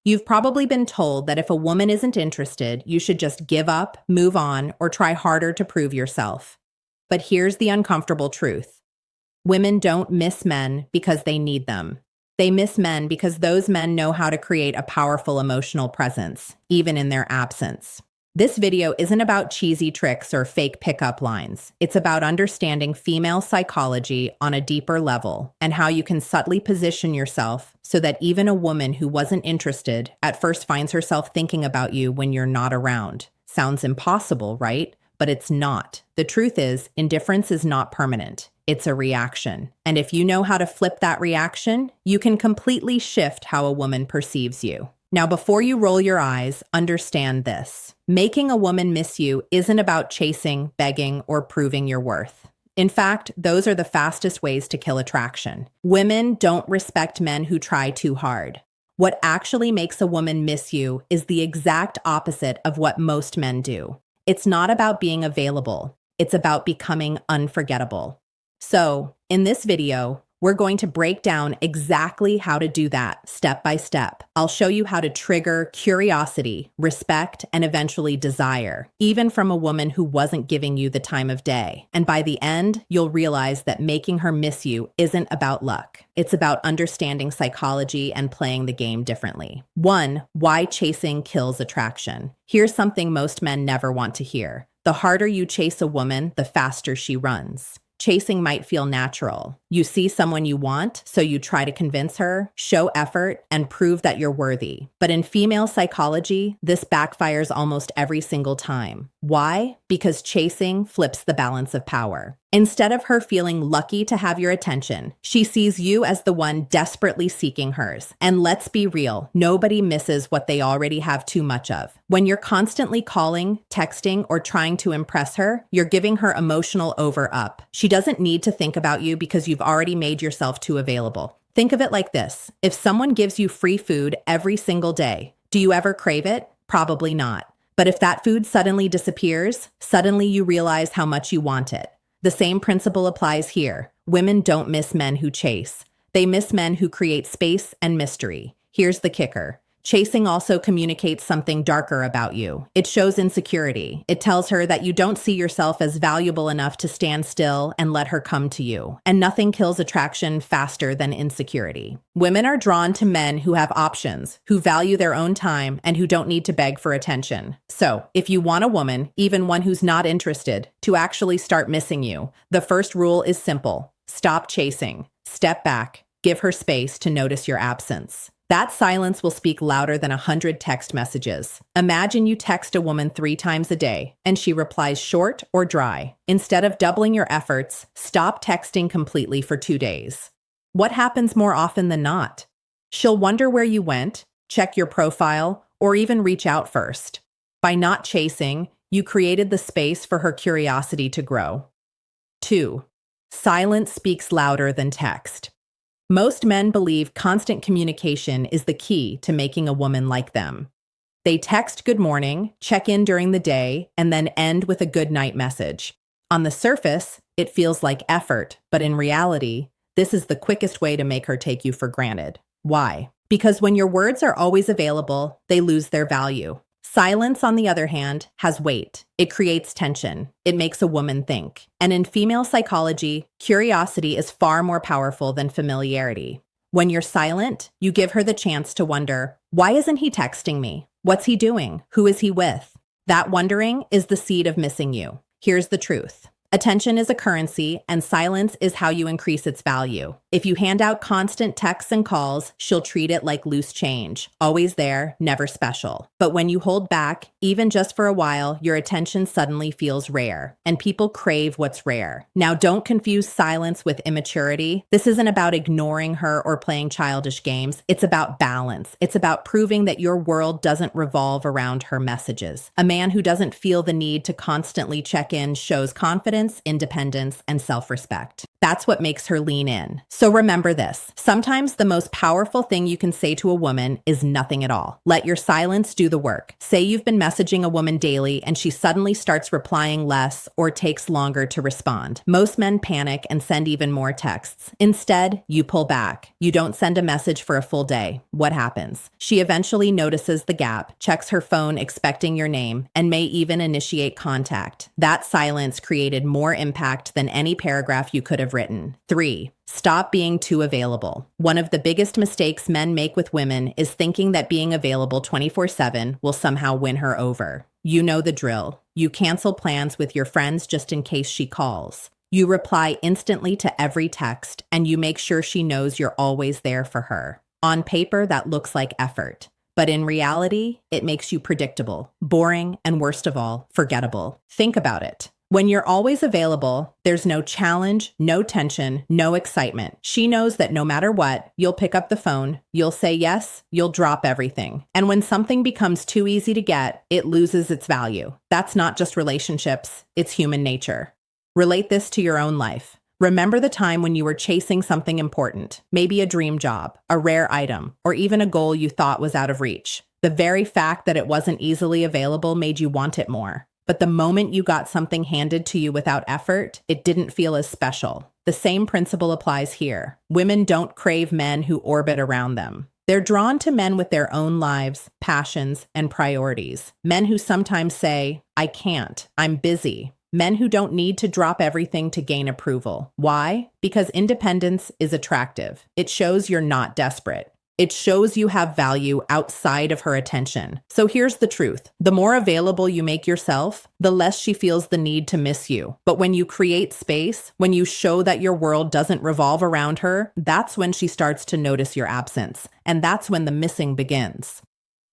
You've probably been told that if a woman isn't interested, you should just give up, move on, or try harder to prove yourself. But here's the uncomfortable truth. Women don't miss men because they need them. They miss men because those men know how to create a powerful emotional presence, even in their absence. This video isn't about cheesy tricks or fake pickup lines. It's about understanding female psychology on a deeper level and how you can subtly position yourself so that even a woman who wasn't interested at first finds herself thinking about you when you're not around. Sounds impossible, right? But it's not. The truth is, indifference is not permanent. It's a reaction. And if you know how to flip that reaction, you can completely shift how a woman perceives you. Now, before you roll your eyes, understand this. Making a woman miss you isn't about chasing, begging, or proving your worth. In fact, those are the fastest ways to kill attraction. Women don't respect men who try too hard. What actually makes a woman miss you is the exact opposite of what most men do. It's not about being available. It's about becoming unforgettable. So, in this video, we're going to break down exactly how to do that step by step. I'll show you how to trigger curiosity, respect, and eventually desire, even from a woman who wasn't giving you the time of day. And by the end, you'll realize that making her miss you isn't about luck. It's about understanding psychology and playing the game differently. 1. Why chasing kills attraction. Here's something most men never want to hear. The harder you chase a woman, the faster she runs. Chasing might feel natural. You see someone you want, so you try to convince her, show effort, and prove that you're worthy. But in female psychology, this backfires almost every single time. Why? Because chasing flips the balance of power. Instead of her feeling lucky to have your attention, she sees you as the one desperately seeking hers. And let's be real, nobody misses what they already have too much of. When you're constantly calling, texting, or trying to impress her, you're giving her emotional over-up. She doesn't need to think about you because you've already made yourself too available. Think of it like this. If someone gives you free food every single day, do you ever crave it? Probably not. But if that food suddenly disappears, suddenly you realize how much you want it. The same principle applies here. Women don't miss men who chase. They miss men who create space and mystery. Here's the kicker. Chasing also communicates something darker about you. It shows insecurity. It tells her that you don't see yourself as valuable enough to stand still and let her come to you. And nothing kills attraction faster than insecurity. Women are drawn to men who have options, who value their own time, and who don't need to beg for attention. So, if you want a woman, even one who's not interested, to actually start missing you, the first rule is simple. Stop chasing. Step back. Give her space to notice your absence. That silence will speak louder than 100 text messages. Imagine you text a woman 3 times a day, and she replies short or dry. Instead of doubling your efforts, stop texting completely for 2 days. What happens more often than not? She'll wonder where you went, check your profile, or even reach out first. By not chasing, you created the space for her curiosity to grow. 2. Silence speaks louder than text. Most men believe constant communication is the key to making a woman like them. They text good morning, check in during the day, and then end with a good night message. On the surface, it feels like effort, but in reality, this is the quickest way to make her take you for granted. Why? Because when your words are always available, they lose their value. Silence, on the other hand, has weight. It creates tension. It makes a woman think. And in female psychology, curiosity is far more powerful than familiarity. When you're silent, you give her the chance to wonder, why isn't he texting me? What's he doing? Who is he with? That wondering is the seed of missing you. Here's the truth. Attention is a currency, and silence is how you increase its value. If you hand out constant texts and calls, she'll treat it like loose change. Always there, never special. But when you hold back, even just for a while, your attention suddenly feels rare, and people crave what's rare. Now, don't confuse silence with immaturity. This isn't about ignoring her or playing childish games. It's about balance. It's about proving that your world doesn't revolve around her messages. A man who doesn't feel the need to constantly check in shows confidence, independence, and self-respect. That's what makes her lean in. So So remember this. Sometimes the most powerful thing you can say to a woman is nothing at all. Let your silence do the work. Say you've been messaging a woman daily and she suddenly starts replying less or takes longer to respond. Most men panic and send even more texts. Instead, you pull back. You don't send a message for a full day. What happens? She eventually notices the gap, checks her phone expecting your name, and may even initiate contact. That silence created more impact than any paragraph you could have written. 3. Stop being too available. One of the biggest mistakes men make with women is thinking that being available 24/7 will somehow win her over. You know the drill. You cancel plans with your friends just in case she calls. You reply instantly to every text, and you make sure she knows you're always there for her. On paper, that looks like effort. But in reality, it makes you predictable, boring, and worst of all, forgettable. Think about it. When you're always available, there's no challenge, no tension, no excitement. She knows that no matter what, you'll pick up the phone, you'll say yes, you'll drop everything. And when something becomes too easy to get, it loses its value. That's not just relationships, it's human nature. Relate this to your own life. Remember the time when you were chasing something important, maybe a dream job, a rare item, or even a goal you thought was out of reach. The very fact that it wasn't easily available made you want it more. But the moment you got something handed to you without effort, it didn't feel as special. The same principle applies here. Women don't crave men who orbit around them. They're drawn to men with their own lives, passions, and priorities. Men who sometimes say, "I can't, I'm busy." Men who don't need to drop everything to gain approval. Why? Because independence is attractive. It shows you're not desperate. It shows you have value outside of her attention. So here's the truth. The more available you make yourself, the less she feels the need to miss you. But when you create space, when you show that your world doesn't revolve around her, that's when she starts to notice your absence. And that's when the missing begins.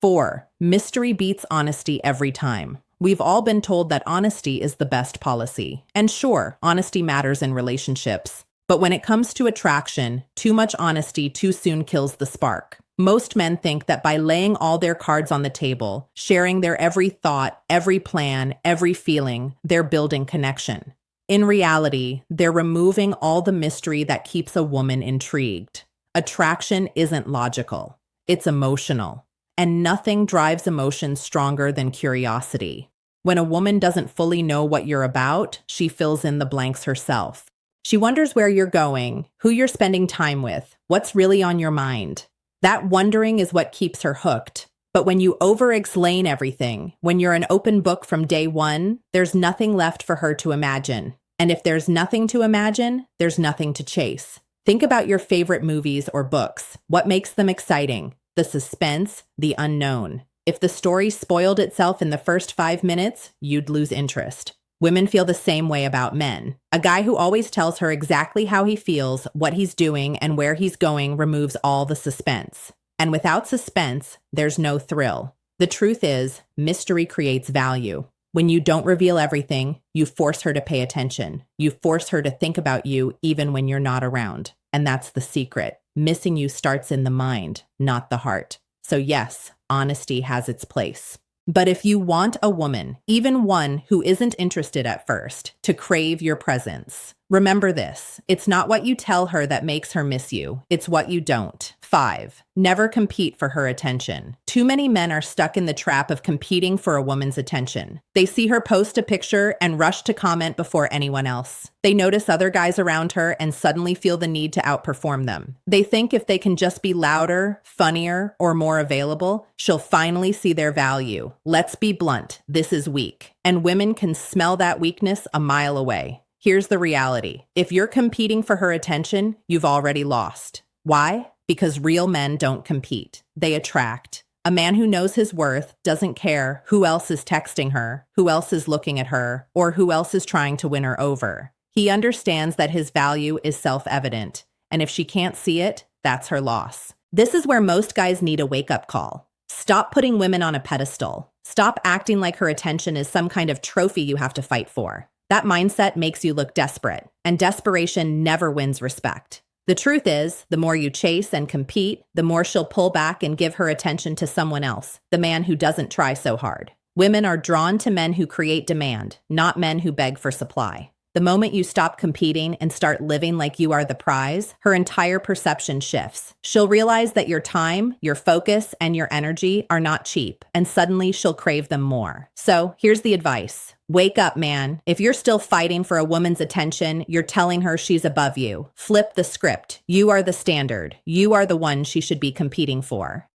4. Mystery beats honesty every time. We've all been told that honesty is the best policy. And sure, honesty matters in relationships. But when it comes to attraction, too much honesty too soon kills the spark. Most men think that by laying all their cards on the table, sharing their every thought, every plan, every feeling, they're building connection. In reality, they're removing all the mystery that keeps a woman intrigued. Attraction isn't logical. It's emotional. And nothing drives emotion stronger than curiosity. When a woman doesn't fully know what you're about, she fills in the blanks herself. She wonders where you're going, who you're spending time with, what's really on your mind. That wondering is what keeps her hooked. But when you over-explain everything, when you're an open book from day one, there's nothing left for her to imagine. And if there's nothing to imagine, there's nothing to chase. Think about your favorite movies or books. What makes them exciting? The suspense, the unknown. If the story spoiled itself in the first 5 minutes, you'd lose interest. Women feel the same way about men. A guy who always tells her exactly how he feels, what he's doing, and where he's going removes all the suspense. And without suspense, there's no thrill. The truth is, mystery creates value. When you don't reveal everything, you force her to pay attention. You force her to think about you even when you're not around. And that's the secret. Missing you starts in the mind, not the heart. So yes, honesty has its place. But if you want a woman, even one who isn't interested at first, to crave your presence, remember this. It's not what you tell her that makes her miss you. It's what you don't. 5. Never compete for her attention. Too many men are stuck in the trap of competing for a woman's attention. They see her post a picture and rush to comment before anyone else. They notice other guys around her and suddenly feel the need to outperform them. They think if they can just be louder, funnier, or more available, she'll finally see their value. Let's be blunt. This is weak. And women can smell that weakness a mile away. Here's the reality. If you're competing for her attention, you've already lost. Why? Because real men don't compete. They attract. A man who knows his worth doesn't care who else is texting her, who else is looking at her, or who else is trying to win her over. He understands that his value is self-evident, and if she can't see it, that's her loss. This is where most guys need a wake-up call. Stop putting women on a pedestal. Stop acting like her attention is some kind of trophy you have to fight for. That mindset makes you look desperate, and desperation never wins respect. The truth is, the more you chase and compete, the more she'll pull back and give her attention to someone else, the man who doesn't try so hard. Women are drawn to men who create demand, not men who beg for supply. The moment you stop competing and start living like you are the prize, her entire perception shifts. She'll realize that your time, your focus, and your energy are not cheap, and suddenly she'll crave them more. So here's the advice. Wake up, man. If you're still fighting for a woman's attention, you're telling her she's above you. Flip the script. You are the standard. You are the one she should be competing for.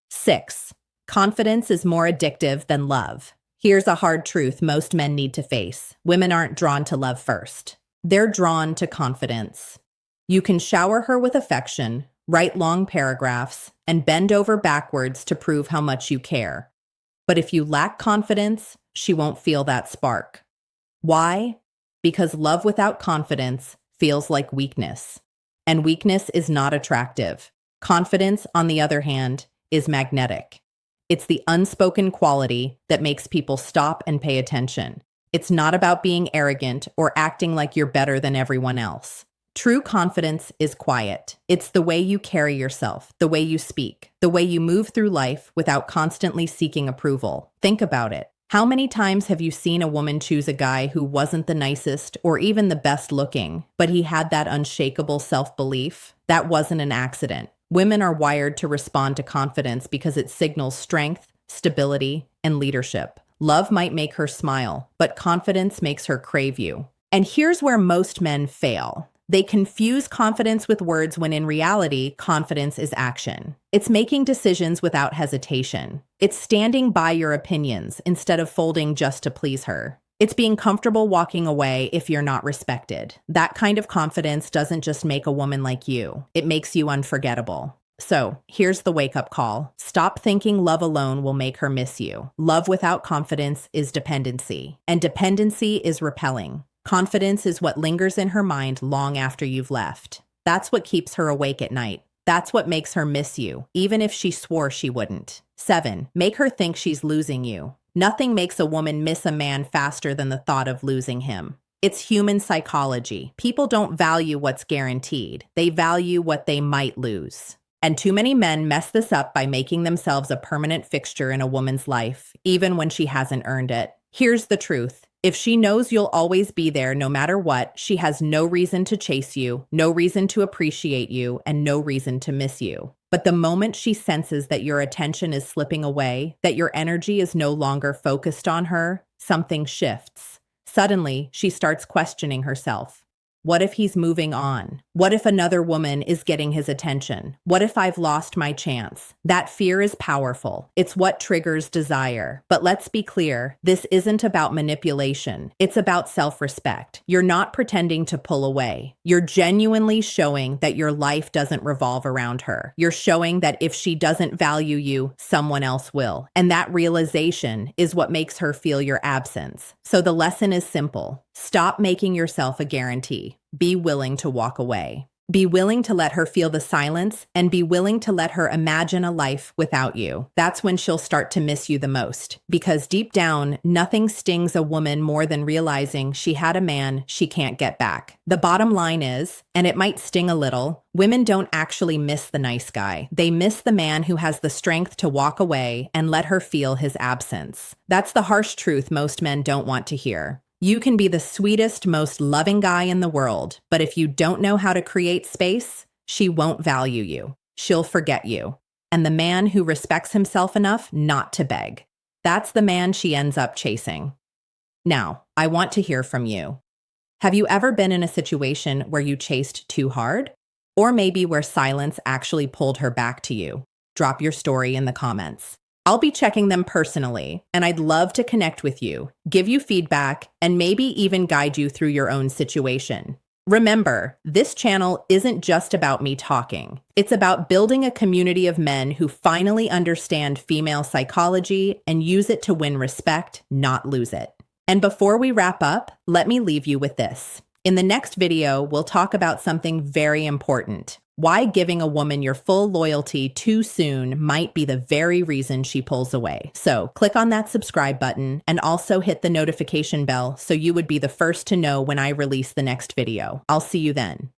6. Confidence is more addictive than love. Here's a hard truth most men need to face. Women aren't drawn to love first. They're drawn to confidence. You can shower her with affection, write long paragraphs, and bend over backwards to prove how much you care. But if you lack confidence, she won't feel that spark. Why? Because love without confidence feels like weakness. And weakness is not attractive. Confidence, on the other hand, is magnetic. It's the unspoken quality that makes people stop and pay attention. It's not about being arrogant or acting like you're better than everyone else. True confidence is quiet. It's the way you carry yourself, the way you speak, the way you move through life without constantly seeking approval. Think about it. How many times have you seen a woman choose a guy who wasn't the nicest or even the best looking, but he had that unshakable self-belief? That wasn't an accident. Women are wired to respond to confidence because it signals strength, stability, and leadership. Love might make her smile, but confidence makes her crave you. And here's where most men fail. They confuse confidence with words when in reality, confidence is action. It's making decisions without hesitation. It's standing by your opinions instead of folding just to please her. It's being comfortable walking away if you're not respected. That kind of confidence doesn't just make a woman like you. It makes you unforgettable. So, here's the wake-up call. Stop thinking love alone will make her miss you. Love without confidence is dependency, and dependency is repelling. Confidence is what lingers in her mind long after you've left. That's what keeps her awake at night. That's what makes her miss you, even if she swore she wouldn't. 7. Make her think she's losing you. Nothing makes a woman miss a man faster than the thought of losing him. It's human psychology. People don't value what's guaranteed. They value what they might lose. And too many men mess this up by making themselves a permanent fixture in a woman's life, even when she hasn't earned it. Here's the truth. If she knows you'll always be there no matter what, she has no reason to chase you, no reason to appreciate you, and no reason to miss you. But the moment she senses that your attention is slipping away, that your energy is no longer focused on her, something shifts. Suddenly, she starts questioning herself. What if he's moving on? What if another woman is getting his attention? What if I've lost my chance? That fear is powerful. It's what triggers desire. But let's be clear, this isn't about manipulation. It's about self-respect. You're not pretending to pull away. You're genuinely showing that your life doesn't revolve around her. You're showing that if she doesn't value you, someone else will. And that realization is what makes her feel your absence. So the lesson is simple. Stop making yourself a guarantee. Be willing to walk away. Be willing to let her feel the silence and be willing to let her imagine a life without you. That's when she'll start to miss you the most. Because deep down, nothing stings a woman more than realizing she had a man she can't get back. The bottom line is, and it might sting a little, women don't actually miss the nice guy. They miss the man who has the strength to walk away and let her feel his absence. That's the harsh truth most men don't want to hear. You can be the sweetest, most loving guy in the world, but if you don't know how to create space, she won't value you. She'll forget you. And the man who respects himself enough not to beg, that's the man she ends up chasing. Now, I want to hear from you. Have you ever been in a situation where you chased too hard? Or maybe where silence actually pulled her back to you? Drop your story in the comments. I'll be checking them personally, and I'd love to connect with you, give you feedback, and maybe even guide you through your own situation. Remember, this channel isn't just about me talking. It's about building a community of men who finally understand female psychology and use it to win respect, not lose it. And before we wrap up, let me leave you with this. In the next video, we'll talk about something very important. Why giving a woman your full loyalty too soon might be the very reason she pulls away. So click on that subscribe button and also hit the notification bell so you would be the first to know when I release the next video. I'll see you then.